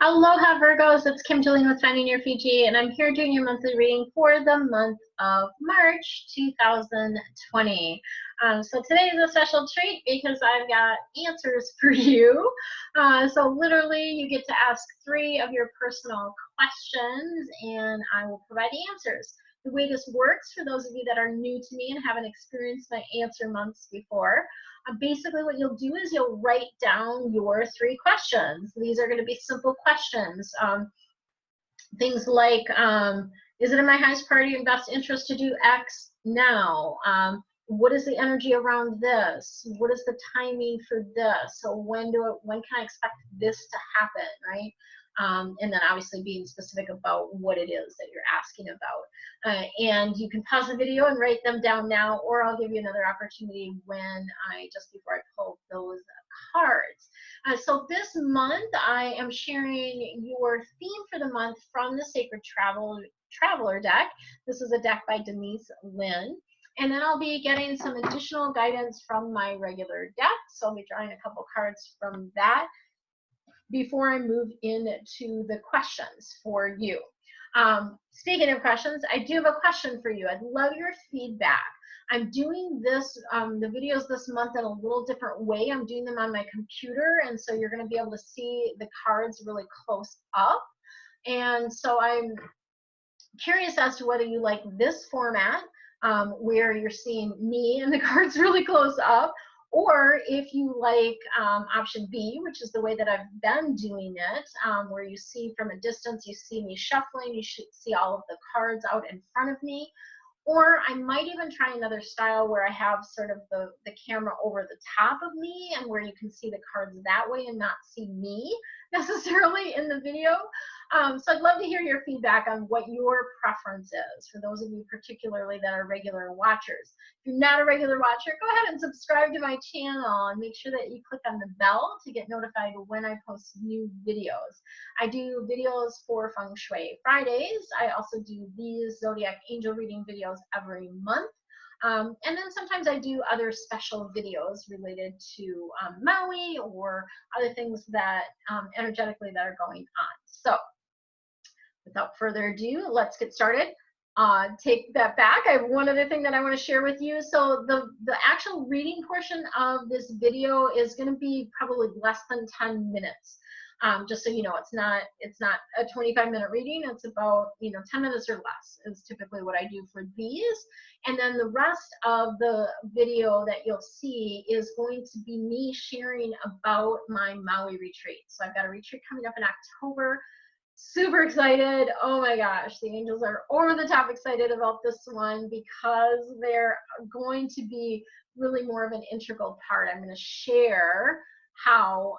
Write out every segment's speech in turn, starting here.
Aloha Virgos, it's Kim Jillian with Finding Your Fiji, and I'm here doing your monthly reading for the month of March 2020. So today is a special treat because I've got answers for you. So literally you get to ask 3 of your personal questions and I will provide the answers. The way this works, for those of you that are new to me and haven't experienced my answer months before, basically what you'll do is you'll write down your 3 questions. These are going to be simple questions. Things like, is it in my highest priority and best interest to do X now? What is the energy around this? What is the timing for this? So when can I expect this to happen, right? And then obviously being specific about what it is that you're asking about. And you can pause the video and write them down now, or I'll give you another opportunity just before I pull those cards. So this month I am sharing your theme for the month from the Sacred Traveler deck. This is a deck by Denise Lynn. And then I'll be getting some additional guidance from my regular deck. So I'll be drawing a couple cards from that before I move into the questions for you. Speaking of questions, I do have a question for you. I'd love your feedback. I'm doing this, the videos this month in a little different way. I'm doing them on my computer, and so you're going to be able to see the cards really close up. And so I'm curious as to whether you like this format, where you're seeing me and the cards really close up, or if you like option B, which is the way that I've been doing it, where you see from a distance, you see me shuffling, you should see all of the cards out in front of me. Or I might even try another style where I have sort of the camera over the top of me and where you can see the cards that way and not see me necessarily in the video. So I'd love to hear your feedback on what your preference is, for those of you particularly that are regular watchers. If you're not a regular watcher, go ahead and subscribe to my channel and make sure that you click on the bell to get notified when I post new videos. I do videos for Feng Shui Fridays. I also do these Zodiac Angel reading videos every month. And then sometimes I do other special videos related to Maui or other things that energetically that are going on. So without further ado, let's get started. Take that back. I have one other thing that I want to share with you. So the actual reading portion of this video is going to be probably less than 10 minutes. Just so you know, it's not a 25-minute reading. It's about 10 minutes or less is typically what I do for these. And then the rest of the video that you'll see is going to be me sharing about my Maui retreat. So I've got a retreat coming up in October. Super excited. Oh my gosh, the angels are over the top excited about this one because they're going to be really more of an integral part. I'm going to share how,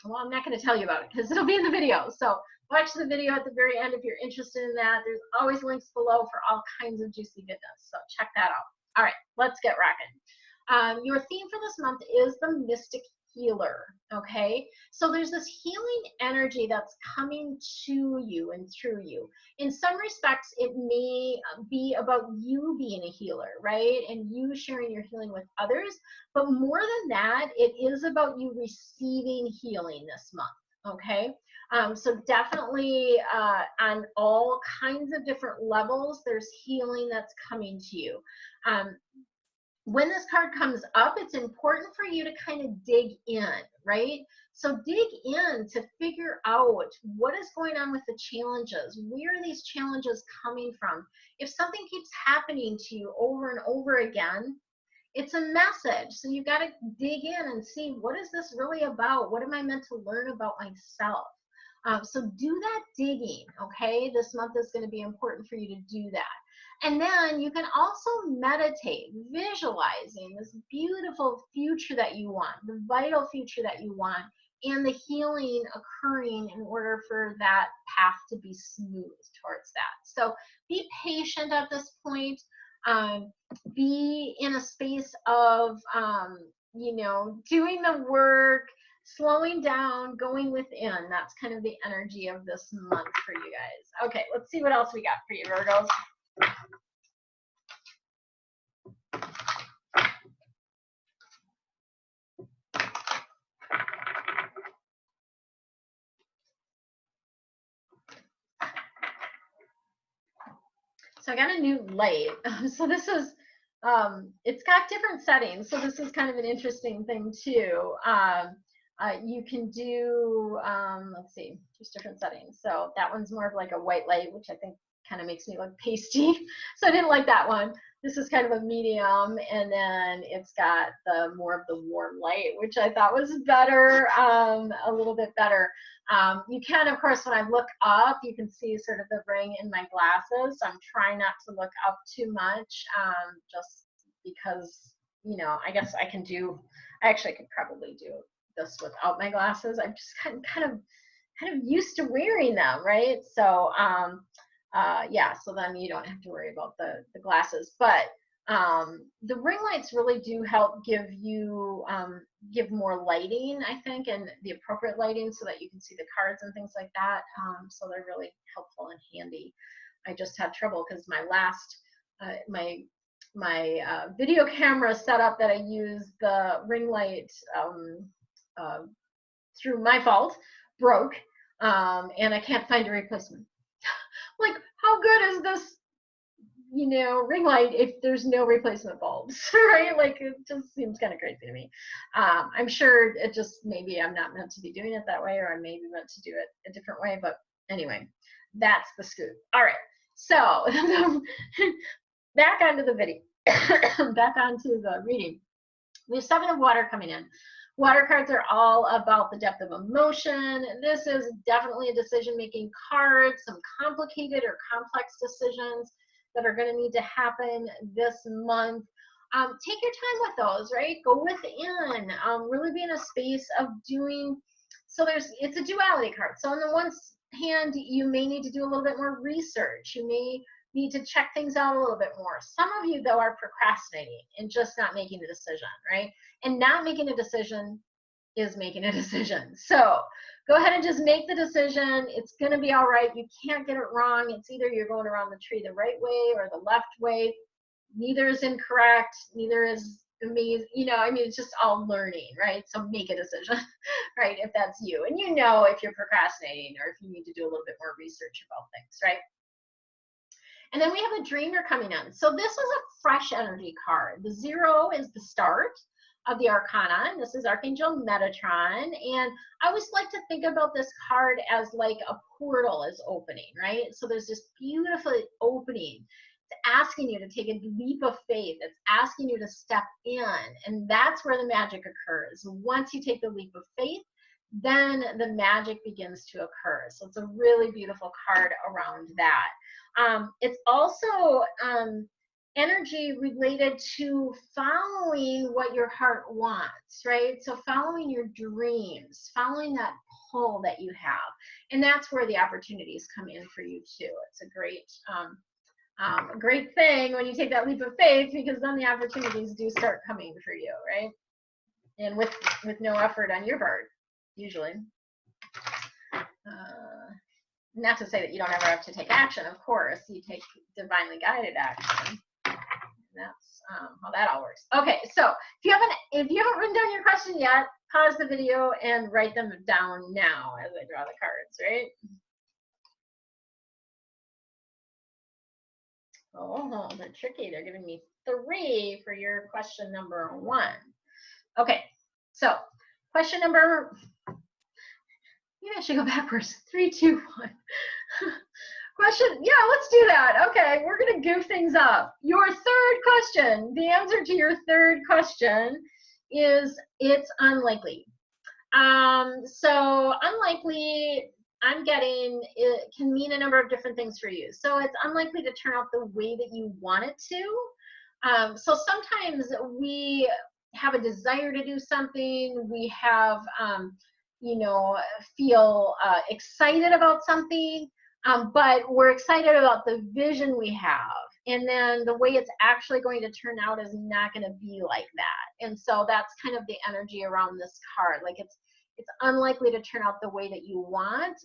well, I'm not going to tell you about it because it'll be in the video. So watch the video at the very end if you're interested in that. There's always links below for all kinds of juicy goodness. So check that out. All right, let's get rocking. Your theme for this month is the Mystic Healer. Okay, so there's this healing energy that's coming to you and through you. In some respects, it may be about you being a healer, right? And you sharing your healing with others. But more than that, it is about you receiving healing this month. Okay, so definitely on all kinds of different levels, there's healing that's coming to you. When this card comes up, it's important for you to kind of dig in, right? So dig in to figure out what is going on with the challenges. Where are these challenges coming from? If something keeps happening to you over and over again, it's a message. So you got to dig in and see, what is this really about? What am I meant to learn about myself? So do that digging, okay? This month is going to be important for you to do that. And then you can also meditate, visualizing this beautiful future that you want, the vital future that you want, and the healing occurring in order for that path to be smooth towards that. So be patient at this point. Be in a space of, doing the work, slowing down, going within. That's kind of the energy of this month for you guys. Okay, let's see what else we got for you, Virgos. So I got a new light. So this is, it's got different settings. So this is kind of an interesting thing too. You can do, let's see, just different settings. So that one's more of like a white light, which I think kind of makes me look pasty. So I didn't like that one. This is kind of a medium, and then it's got the more of the warm light, which I thought was better, a little bit better. You can, of course, when I look up, you can see sort of the ring in my glasses. So I'm trying not to look up too much, just because, you know, I guess I can do, I actually could probably do this without my glasses. I'm just kind of used to wearing them, right? So, yeah, so then you don't have to worry about the glasses. But the ring lights really do help give you, give more lighting, I think, and the appropriate lighting so that you can see the cards and things like that. So they're really helpful and handy. I just had trouble because my last, my video camera setup that I used, the ring light, through my fault, broke, and I can't find a replacement. Like, how good is this, you know, ring light if there's no replacement bulbs, right? Like, it just seems kind of crazy to me. I'm sure it just, maybe I'm not meant to be doing it that way, or I may be meant to do it a different way, but anyway, that's the scoop. All right, so back onto the video, back onto the reading. We have 7 of water coming in. Water cards are all about the depth of emotion. This is definitely a decision-making card, some complicated or complex decisions that are going to need to happen this month. Take your time with those, right? Go within. Really be in a space of doing. So it's a duality card. So on the one hand, you may need to do a little bit more research. You may need to check things out a little bit more. Some of you, though, are procrastinating and just not making a decision, right? And not making a decision is making a decision. So go ahead and just make the decision. It's going to be all right. You can't get it wrong. It's either you're going around the tree the right way or the left way. Neither is incorrect. Neither is amazing. You know, I mean, it's just all learning, right? So make a decision, right? If that's you. And you know if you're procrastinating or if you need to do a little bit more research about things, right? And then we have a dreamer coming in. So this is a fresh energy card. The 0 is the start of the arcana, and this is Archangel Metatron. And I always like to think about this card as like a portal is opening, right? So there's this beautiful opening. It's asking you to take a leap of faith. It's asking you to step in, and that's where the magic occurs. Once you take the leap of faith, then the magic begins to occur. So it's a really beautiful card around that. It's also energy related to following what your heart wants, right? So following your dreams, following that pull that you have. And that's where the opportunities come in for you too. It's a great thing when you take that leap of faith, because then the opportunities do start coming for you, right? And with no effort on your part, usually. Not to say that you don't ever have to take action, of course. You take divinely guided action. And that's how that all works. Okay, so if you haven't written down your question yet, pause the video and write them down now as I draw the cards, right? Oh, they're tricky. They're giving me 3 for your question number 1. Okay, so question number, maybe I should go backwards. 3, 2, 1. Question, yeah, let's do that. Okay, we're gonna goof things up. Your 3rd question, the answer to your 3rd question is it's unlikely. So unlikely, I'm getting, it can mean a number of different things for you. So it's unlikely to turn out the way that you want it to. So sometimes we have a desire to do something, we have, you know, feel excited about something, but we're excited about the vision we have. And then the way it's actually going to turn out is not going to be like that. And so that's kind of the energy around this card. Like it's unlikely to turn out the way that you want,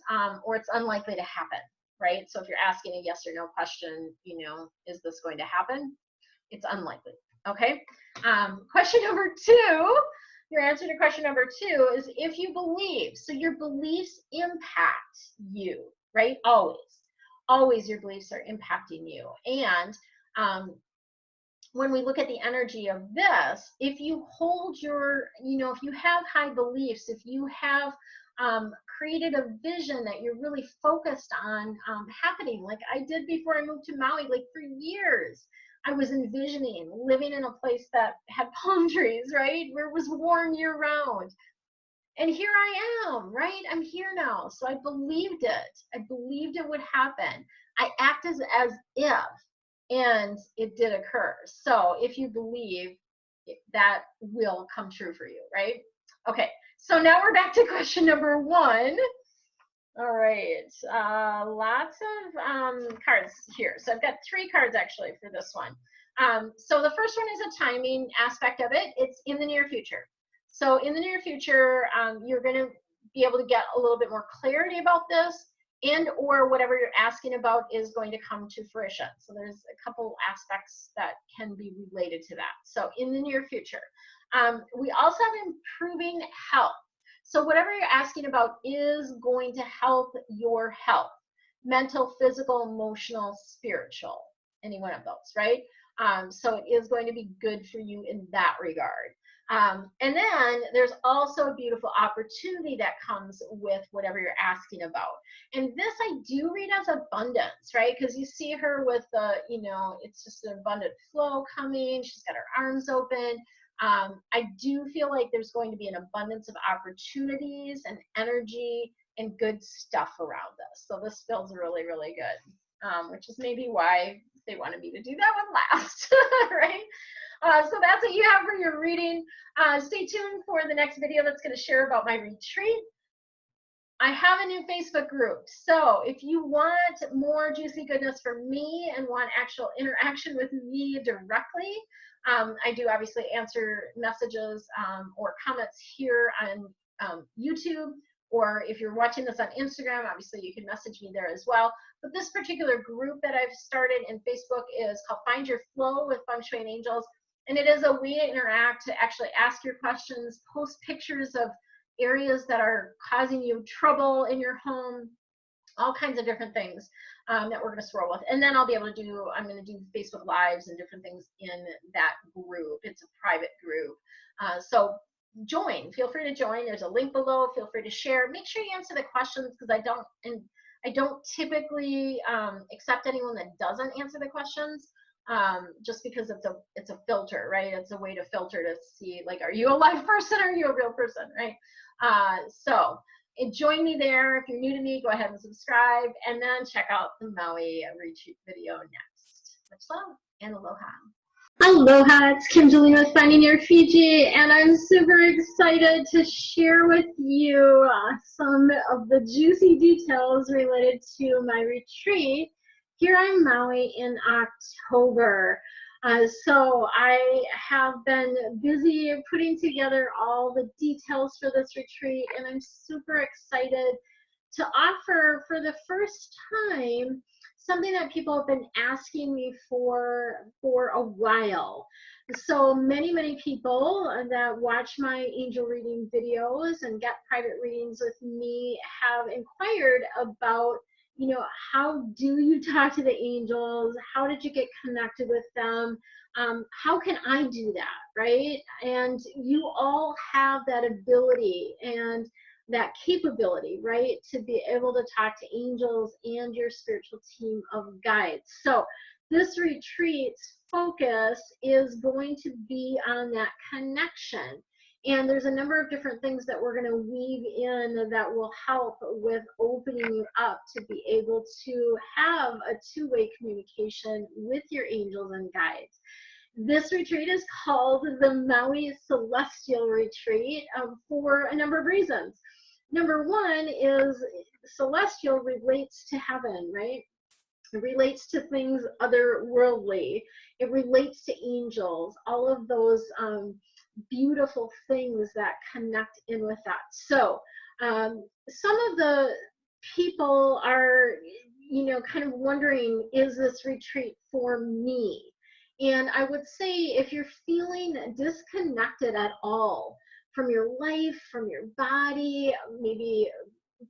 or it's unlikely to happen, right? So if you're asking a yes or no question, you know, is this going to happen? It's unlikely, okay? Question number 2, your answer to question number 2 is if you believe. So your beliefs impact you, right? Always. always your beliefs are impacting you. And when we look at the energy of this, if you hold your, if you have high beliefs, if you have created a vision that you're really focused on happening, like I did before I moved to Maui, like for years, I was envisioning living in a place that had palm trees, right? Where it was warm year round. And here I am, right? I'm here now. So I believed it. I believed it would happen. I acted as if, and it did occur. So if you believe, that will come true for you, right? Okay, so now we're back to question number 1. All right, lots of cards here. So I've got 3 cards actually for this one. So the first one is a timing aspect of it. It's in the near future. So in the near future, you're going to be able to get a little bit more clarity about this, and or whatever you're asking about is going to come to fruition. So there's a couple aspects that can be related to that. So in the near future. We also have improving health. So whatever you're asking about is going to help your health, mental, physical, emotional, spiritual, any one of those, right? So it is going to be good for you in that regard. And then there's also a beautiful opportunity that comes with whatever you're asking about. And this I do read as abundance, right? Because you see her with the, it's just an abundant flow coming. She's got her arms open. I do feel like there's going to be an abundance of opportunities and energy and good stuff around this. So this feels really, really good, which is maybe why they wanted me to do that one last, right? So that's what you have for your reading. Stay tuned for the next video that's going to share about my retreat. I have a new Facebook group. So if you want more juicy goodness from me and want actual interaction with me directly, I do obviously answer messages or comments here on YouTube, or if you're watching this on Instagram, obviously you can message me there as well. But this particular group that I've started in Facebook is called Find Your Flow with Feng Shui and Angels. And it is a way to interact, to actually ask your questions, post pictures of areas that are causing you trouble in your home, all kinds of different things that we're going to swirl with. And then I'll be able to do, I'm going to do Facebook Lives and different things in that group. It's a private group. So join, feel free to join. There's a link below. Feel free to share. Make sure you answer the questions, because I don't typically accept anyone that doesn't answer the questions. Just because it's a filter, right? It's a way to filter to see, like, are you a live person? Or are you a real person, right? So join me there. If you're new to me, go ahead and subscribe, and then check out the Maui retreat video next. Much love and aloha. Aloha, it's Kimberly with Finding Your Fiji, and I'm super excited to share with you some of the juicy details related to my retreat here on Maui in October. So I have been busy putting together all the details for this retreat, and I'm super excited to offer for the first time something that people have been asking me for a while. So many people that watch my angel reading videos and get private readings with me have inquired about, how do you talk to the angels? How did you get connected with them? How can I do that, right? And you all have that ability and that capability, right, to be able to talk to angels and your spiritual team of guides. So this retreat's focus is going to be on that connection. And there's a number of different things that we're going to weave in that will help with opening you up to be able to have a two-way communication with your angels and guides. This retreat is called the Maui Celestial Retreat for a number of reasons. Number one is celestial relates to heaven, right? It relates to things otherworldly. It relates to angels, all of those beautiful things that connect in with that. So some of the people are, kind of wondering, is this retreat for me? And I would say, if you're feeling disconnected at all from your life, from your body, maybe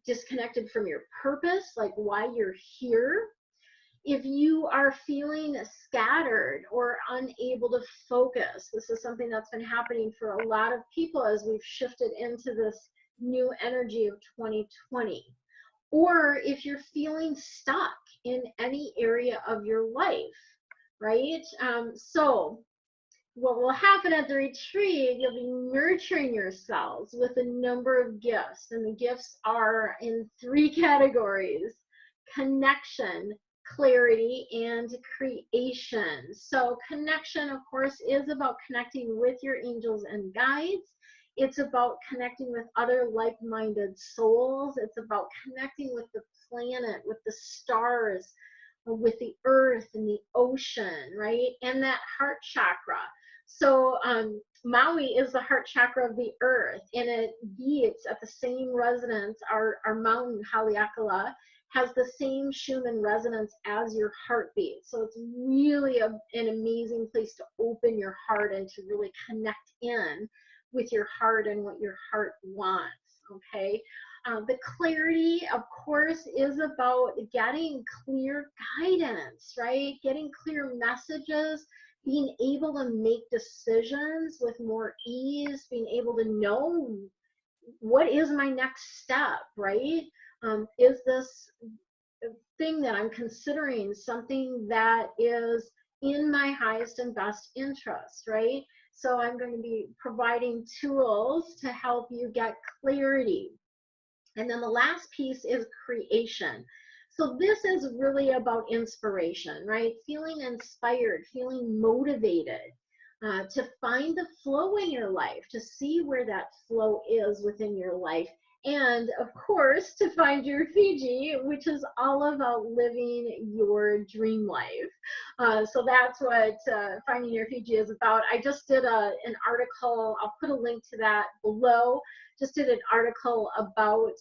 disconnected from your purpose, like why you're here, if you are feeling scattered or unable to focus, this is something that's been happening for a lot of people as we've shifted into this new energy of 2020. Or if you're feeling stuck in any area of your life, right? So what will happen at the retreat, you'll be nurturing yourselves with a number of gifts. And the gifts are in 3 categories: connection, clarity, and creation. So connection, of course, is about connecting with your angels and guides. It's about connecting with other like-minded souls. It's about connecting with the planet, with the stars, with the earth and the ocean, right? And that heart chakra. So Maui is the heart chakra of the earth, and it beats at the same resonance. Our mountain, Haleakala, has the same Schumann resonance as your heartbeat. So it's really an amazing place to open your heart and to really connect in with your heart and what your heart wants, okay? The clarity, of course, is about getting clear guidance, right? Getting clear messages, being able to make decisions with more ease, being able to know what is my next step, right? Is this thing that I'm considering something that is in my highest and best interest, right? So I'm going to be providing tools to help you get clarity. And then the last piece is creation. So this is really about inspiration, right? Feeling inspired, feeling motivated to find the flow in your life, to see where that flow is within your life. And of course, to find your Fiji, which is all about living your dream life. So that's what Finding Your Fiji is about. I just did an article, I'll put a link to that below. Just did an article about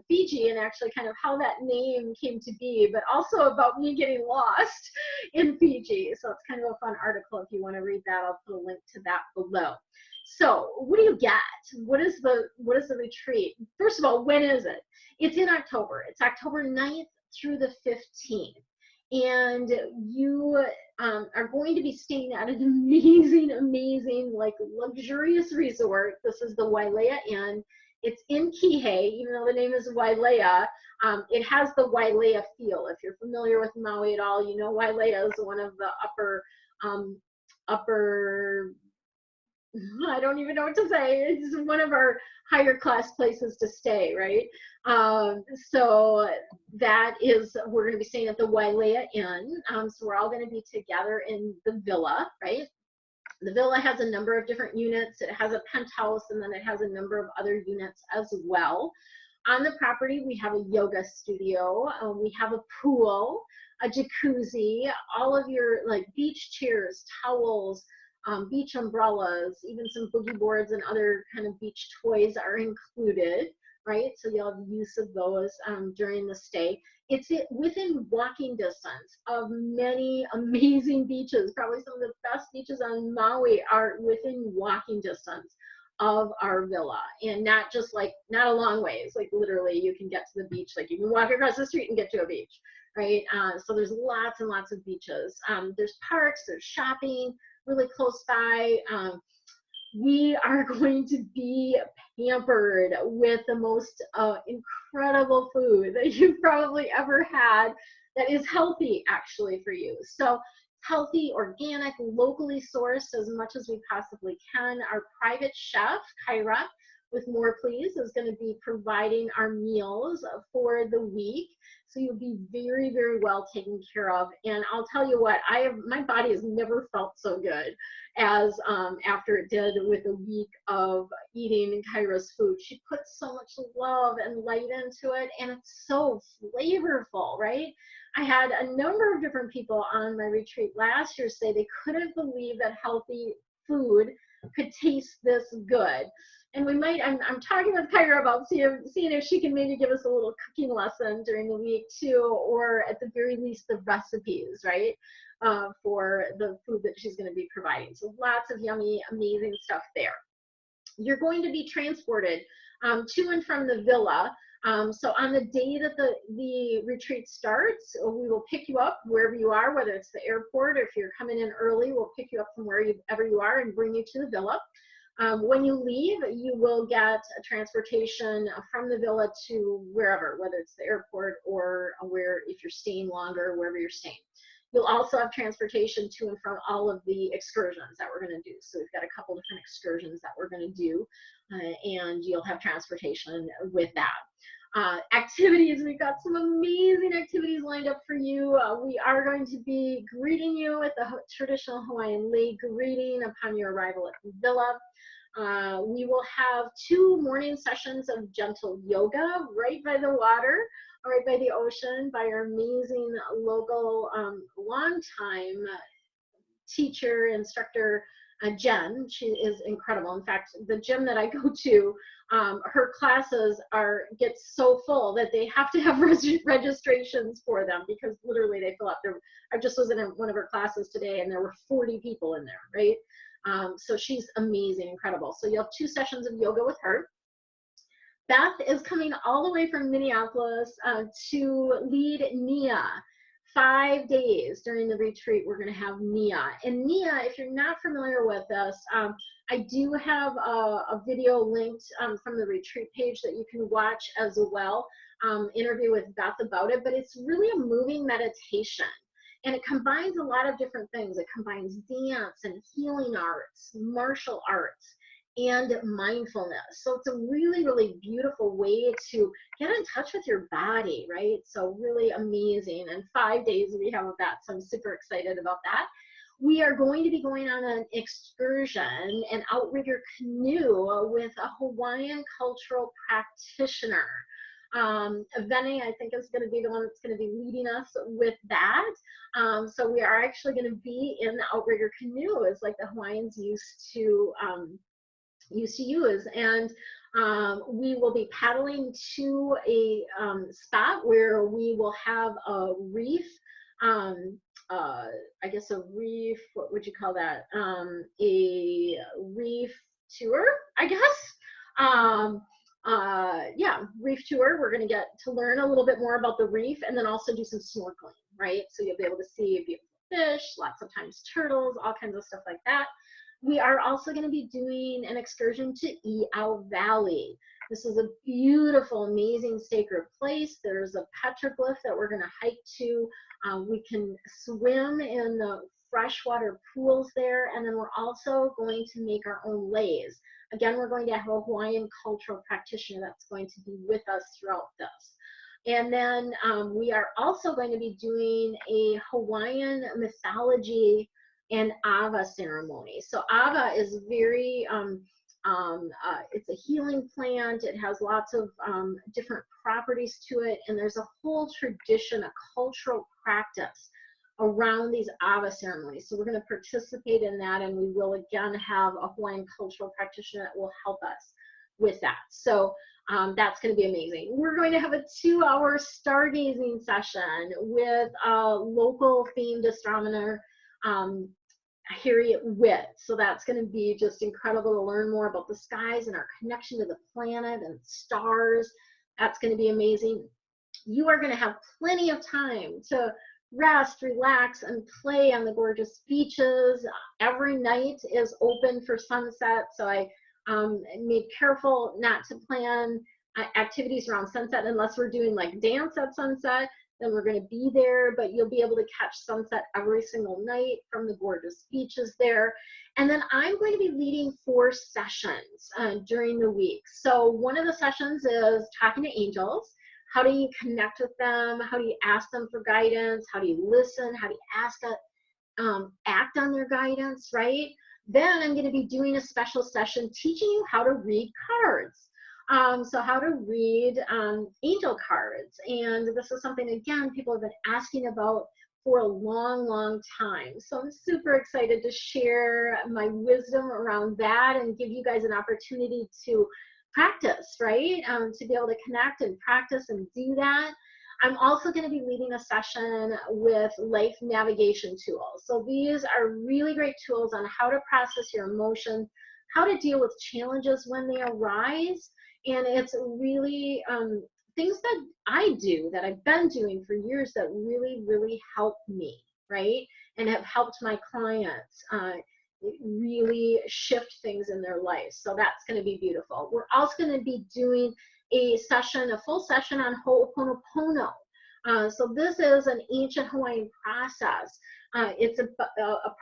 Fiji and actually kind of how that name came to be, but also about me getting lost in Fiji. So it's kind of a fun article. If you want to read that, I'll put a link to that below. So what do you get? What is the retreat? First of all, when is it? It's in October. It's October 9th through the 15th. And you are going to be staying at an amazing, like luxurious resort. This is the Wailea Inn. It's in Kihei, even though the name is Wailea. It has the Wailea feel. If you're familiar with Maui at all, you know Wailea is one of the upper, I don't even know what to say. It's one of our higher class places to stay, right? So that is, we're going to be staying at the Wailea Inn. So we're all going to be together in the villa, right? The villa has a number of different units. It has a penthouse, and then it has a number of other units as well. On the property, we have a yoga studio. We have a pool, a jacuzzi, all of your like beach chairs, towels, beach umbrellas, even some boogie boards and other kind of beach toys are included, right? So you'll have use of those during the stay. It's within walking distance of many amazing beaches. Probably some of the best beaches on Maui are within walking distance of our villa, and not just like, not a long ways, like literally you can get to the beach, like you can walk across the street and get to a beach, right? So there's lots and lots of beaches. There's parks, there's shopping really close by. We are going to be pampered with the most incredible food that you've probably ever had that is healthy actually for you. So healthy, organic, locally sourced as much as we possibly can. Our private chef, Kyra, with More Please, is going to be providing our meals for the week. So you'll be very, very well taken care of. And I'll tell you what, my body has never felt so good as after it did with a week of eating Kyra's food. She puts so much love and light into it, and it's so flavorful, right? I had a number of different people on my retreat last year say they couldn't believe that healthy food could taste this good. And we might, I'm talking with Kyra about seeing if she can maybe give us a little cooking lesson during the week too, or at the very least the recipes, right, for the food that she's going to be providing. So lots of yummy, amazing stuff there. You're going to be transported to and from the villa So on the day that the retreat starts, we will pick you up wherever you are, whether it's the airport or if you're coming in early, we'll pick you up from wherever you are and bring you to the villa. When you leave, you will get a transportation from the villa to wherever, whether it's the airport or if you're staying longer, wherever you're staying. You'll also have transportation to and from all of the excursions that we're going to do. So we've got a couple different excursions that we're going to do, and you'll have transportation with that. Activities, we've got some amazing activities lined up for you. We are going to be greeting you with the traditional Hawaiian lei greeting upon your arrival at the villa. We will have 2 morning sessions of gentle yoga right by the water, right by the ocean, by our amazing local longtime teacher, instructor, Jen. She is incredible. In fact, the gym that I go to, her classes get so full that they have to have registrations for them, because literally they fill up. I just was in one of her classes today and there were 40 people in there, right? So she's amazing, incredible. So you'll have 2 sessions of yoga with her. Beth is coming all the way from Minneapolis to lead NIA. 5 days during the retreat, we're going to have NIA. And NIA, if you're not familiar with this, I do have a video linked from the retreat page that you can watch as well, interview with Beth about it, but it's really a moving meditation. And it combines a lot of different things. It combines dance and healing arts, martial arts, and mindfulness. So it's a really, really beautiful way to get in touch with your body, right? So really amazing. And 5 days we have of that, so I'm super excited about that. We are going to be going on an excursion, an outrigger canoe with a Hawaiian cultural practitioner. Vene, I think, is going to be the one that's going to be leading us with that. So we are actually going to be in the outrigger canoe, as like the Hawaiians used to use, and we will be paddling to a spot where we will have a reef, I guess a reef, what would you call that, a reef tour, I guess. Yeah, reef tour. We're going to get to learn a little bit more about the reef, and then also do some snorkeling, right? So you'll be able to see beautiful fish, lots of times turtles, all kinds of stuff like that. We are also going to be doing an excursion to I'au Valley. This is a beautiful, amazing sacred place. There's a petroglyph that we're going to hike to. We can swim in the freshwater pools there, and then we're also going to make our own leis. Again, we're going to have a Hawaiian cultural practitioner that's going to be with us throughout this. And then we are also going to be doing a Hawaiian mythology and Ava ceremony. So Ava is very, it's a healing plant. It has lots of different properties to it. And there's a whole tradition, a cultural practice around these Ava ceremonies. So we're going to participate in that, and we will again have a Hawaiian cultural practitioner that will help us with that. So that's going to be amazing. We're going to have a 2-hour stargazing session with a local themed astronomer, Harriet Witt. So that's going to be just incredible to learn more about the skies and our connection to the planet and stars. That's going to be amazing. You are going to have plenty of time to rest, relax, and play on the gorgeous beaches. Every night is open for sunset, so I made careful not to plan activities around sunset unless we're doing like dance at sunset. Then we're going to be there, but you'll be able to catch sunset every single night from the gorgeous beaches there. And then I'm going to be leading 4 sessions during the week. So one of the sessions is talking to angels. How do you connect with them? How do you ask them for guidance? How do you listen? How do you act on their guidance, right? Then I'm going to be doing a special session teaching you how to read cards. So how to read angel cards. And this is something, again, people have been asking about for a long, long time. So I'm super excited to share my wisdom around that and give you guys an opportunity to practice, right? To be able to connect and practice and do that. I'm also going to be leading a session with life navigation tools. So these are really great tools on how to process your emotions, how to deal with challenges when they arise. And it's really things that I do, that I've been doing for years, that really, really help me, right? And have helped my clients really shift things in their life. So that's going to be beautiful. We're also going to be doing a session, a full session on Ho'oponopono. So this is an ancient Hawaiian process. It's a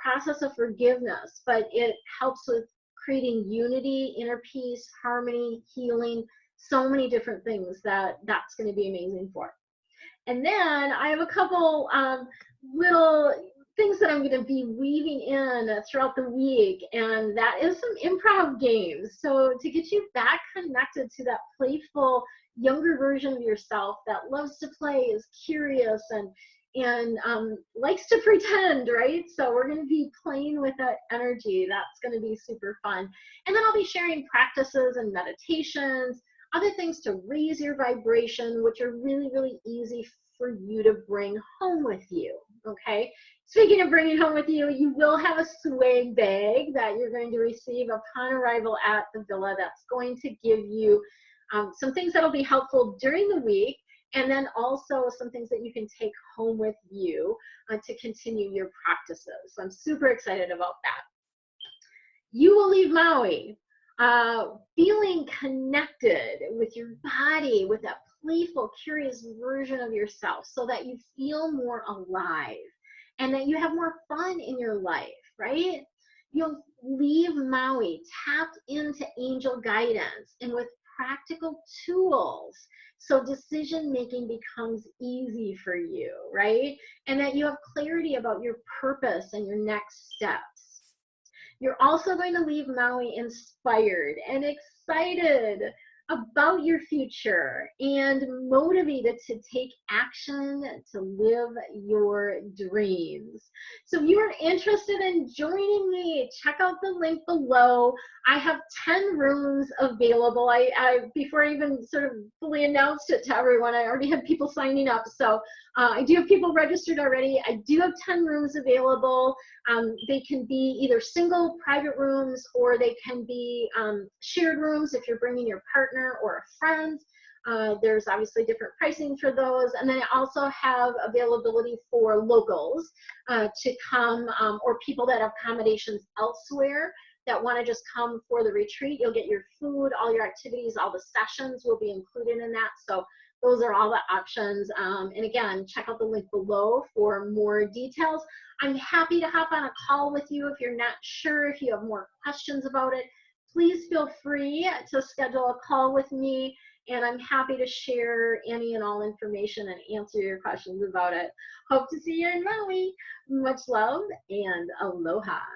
process of forgiveness, but it helps with creating unity, inner peace, harmony, healing, so many different things that's going to be amazing for. And then I have a couple little things that I'm going to be weaving in throughout the week, and that is some improv games. So to get you back connected to that playful, younger version of yourself that loves to play, is curious, and likes to pretend, right? So we're going to be playing with that energy. That's going to be super fun. And then I'll be sharing practices and meditations, other things to raise your vibration, which are really, really easy for you to bring home with you, okay? Speaking of bringing home with you, you will have a swag bag that you're going to receive upon arrival at the villa that's going to give you some things that'll be helpful during the week, and then also some things that you can take home with you to continue your practices. So I'm super excited about that. You will leave Maui feeling connected with your body, with that playful, curious version of yourself, so that you feel more alive and that you have more fun in your life, right? You'll leave Maui tapped into angel guidance and with practical tools, so decision making becomes easy for you, right? And that you have clarity about your purpose and your next steps. You're also going to leave Maui inspired and excited about your future and motivated to take action to live your dreams. So if you are interested in joining me, check out the link below. I have 10 rooms available. Before I even sort of fully announced it to everyone, I already had people signing up. So I do have people registered already. I do have 10 rooms available. They can be either single private rooms, or they can be shared rooms if you're bringing your partner or a friend. There's obviously different pricing for those. And then I also have availability for locals to come, or people that have accommodations elsewhere that want to just come for the retreat. You'll get your food, all your activities, all the sessions will be included in that. So those are all the options. And again, check out the link below for more details. I'm happy to hop on a call with you if you're not sure, if you have more questions about it. Please feel free to schedule a call with me, and I'm happy to share any and all information and answer your questions about it. Hope to see you in Maui. Much love and aloha.